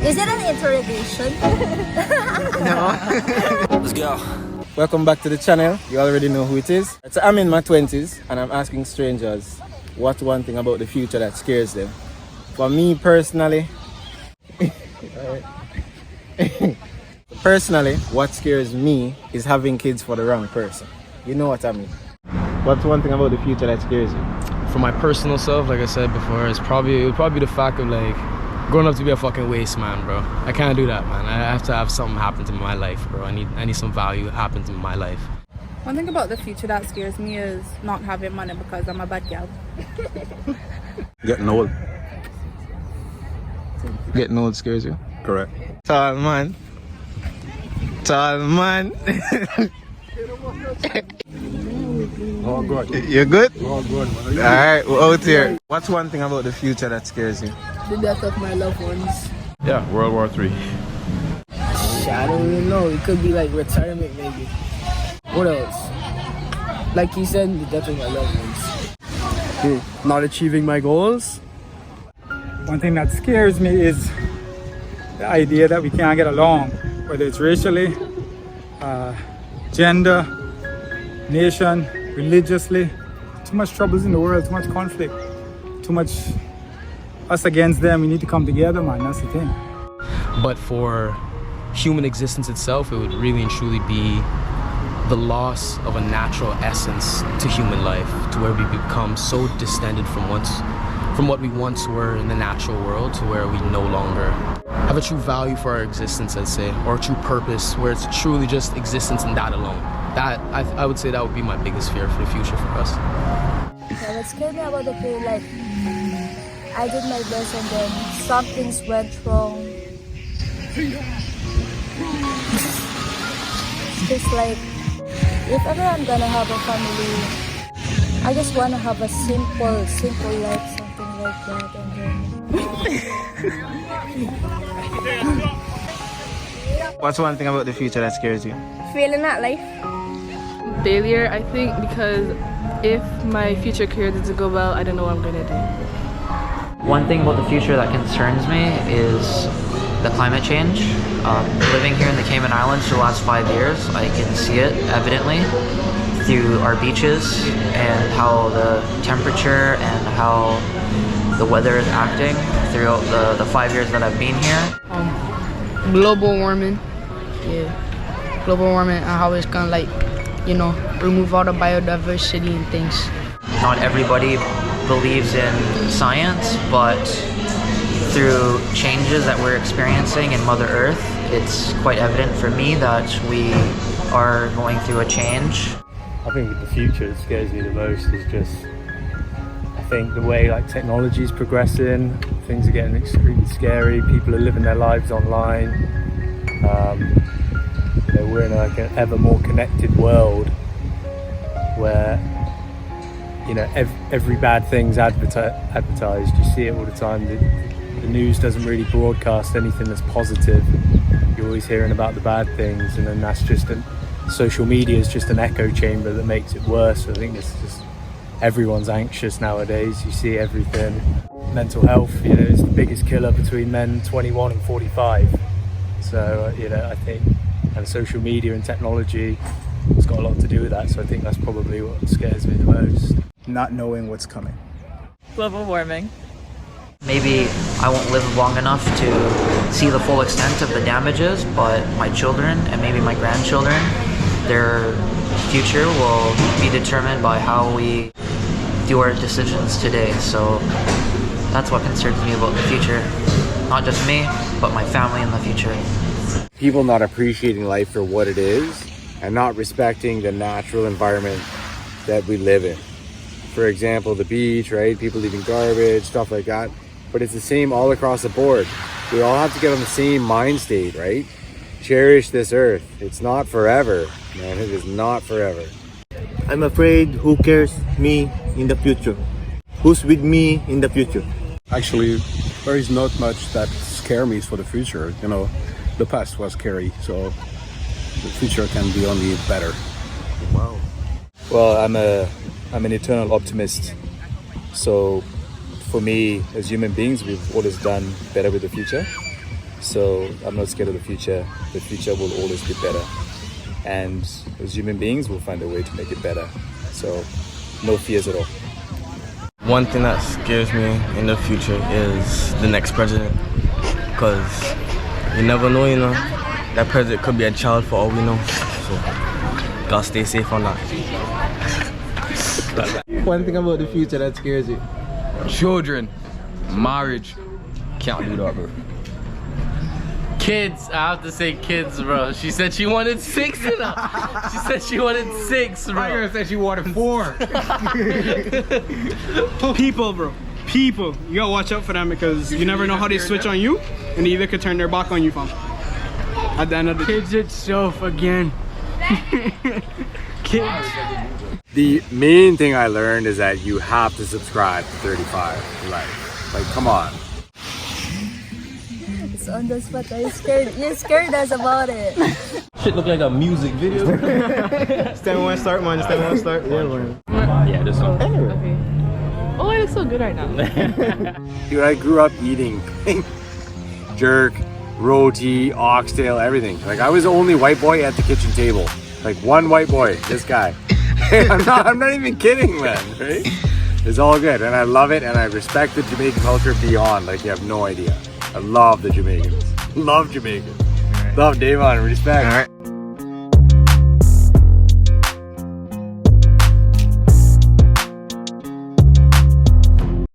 Is it an interrogation? No. Let's go. Welcome back to the channel. You already know who it is. So I'm in my 20s and I'm asking strangers what one thing about the future that scares them. For me personally, what scares me is having kids for the wrong person. You know what I mean? What's one thing about the future that scares you? For my personal self, like I said before, it would probably be the fact of like growing up to be a fucking waste man, bro. I can't do that, man. I have to have something happen to my life, bro. I need some value happen to my life. One thing about the future that scares me is not having money because I'm a bad gal. Getting old. Getting old scares you? Correct. Tall man. All good. You good? All good. Alright, we're out here. What's one thing about the future that scares you? The death of my loved ones. Yeah, World War III. I don't really know. It could be like retirement, maybe. What else? Like he said, the death of my loved ones. Not achieving my goals. One thing that scares me is the idea that we can't get along, whether it's racially, gender, nation, religiously. Too much troubles in the world, too much conflict, too much us against them. We need to come together, man. That's the thing. But for human existence itself, it would really and truly be the loss of a natural essence to human life, to where we become so distended from what we once were in the natural world to where we no longer have a true value for our existence, I'd say, or a true purpose, where it's truly just existence and that alone. That I would say that would be my biggest fear for the future for us. Yeah, what scared me about the period, like, I did my best and then some things went wrong. It's just like, if ever I'm gonna have a family, I just wanna have a simple life, something like that, and then... What's one thing about the future that scares you? Failing at life. Failure, I think, because if my future career doesn't go well, I don't know what I'm gonna do. One thing about the future that concerns me is the climate change. Living here in the Cayman Islands for the last 5 years, I can see it evidently through our beaches and how the temperature and how the weather is acting throughout the 5 years that I've been here. Global warming. Yeah. Global warming and how it's gonna, like, you know, remove all the biodiversity and things. Not everybody believes in science, but through changes that we're experiencing in Mother Earth, it's quite evident for me that we are going through a change. I think the future that scares me the most is just, I think the way like technology is progressing, things are getting extremely scary, people are living their lives online. We're in like an ever more connected world where, you know, every bad thing's advertised. You see it all the time. The news doesn't really broadcast anything that's positive. You're always hearing about the bad things, and then that's just social media is just an echo chamber that makes it worse. So I think it's just everyone's anxious nowadays. You see everything. Mental health, you know, is the biggest killer between men 21 and 45. So you know, I think, and social media and technology has got a lot to do with that. So I think that's probably what scares me the most. Not knowing what's coming. Global warming. Maybe I won't live long enough to see the full extent of the damages, but my children and maybe my grandchildren, their future will be determined by how we do our decisions today. So that's what concerns me about the future. Not just me, but my family in the future. People not appreciating life for what it is and not respecting the natural environment that we live in. For example, the beach, right? People leaving garbage, stuff like that. But it's the same all across the board. We all have to get on the same mind state, right? Cherish this earth. It's not forever, man. It is not forever. I'm afraid who cares me in the future? Who's with me in the future? Actually, there is not much that scares me for the future. You know, the past was scary, so the future can be only better. Wow. Well, I'm an eternal optimist. So for me, as human beings, we've always done better with the future. So I'm not scared of the future. The future will always be better. And as human beings, we'll find a way to make it better. So no fears at all. One thing that scares me in the future is the next president. Because you never know, you know. That president could be a child for all we know. So gotta stay safe on that. One thing about the future that scares you? Children, marriage. Can't do that, bro. Kids, I have to say kids, bro. She said she wanted 6 in her. She said she wanted 6, bro. I heard said she wanted 4. People, bro. People. You gotta watch out for them because you never know how they switch on you and they either could turn their back on you, fam. At the end of the Kids itself again. Kids. The main thing I learned is that you have to subscribe to 35 Life. Like, come on. It's on the spot. You scared us about it. Shit look like a music video. Stand one start, man. Stand one start. Yeah, this one. Okay. Oh, I look so good right now. Dude, I grew up eating jerk, roti, oxtail, everything. Like, I was the only white boy at the kitchen table. Like, one white boy, this guy. I'm not even kidding, man, right? It's all good, and I love it, and I respect the Jamaican culture beyond, like, you have no idea. I love the Jamaicans. Love Jamaicans. Love Davon, respect.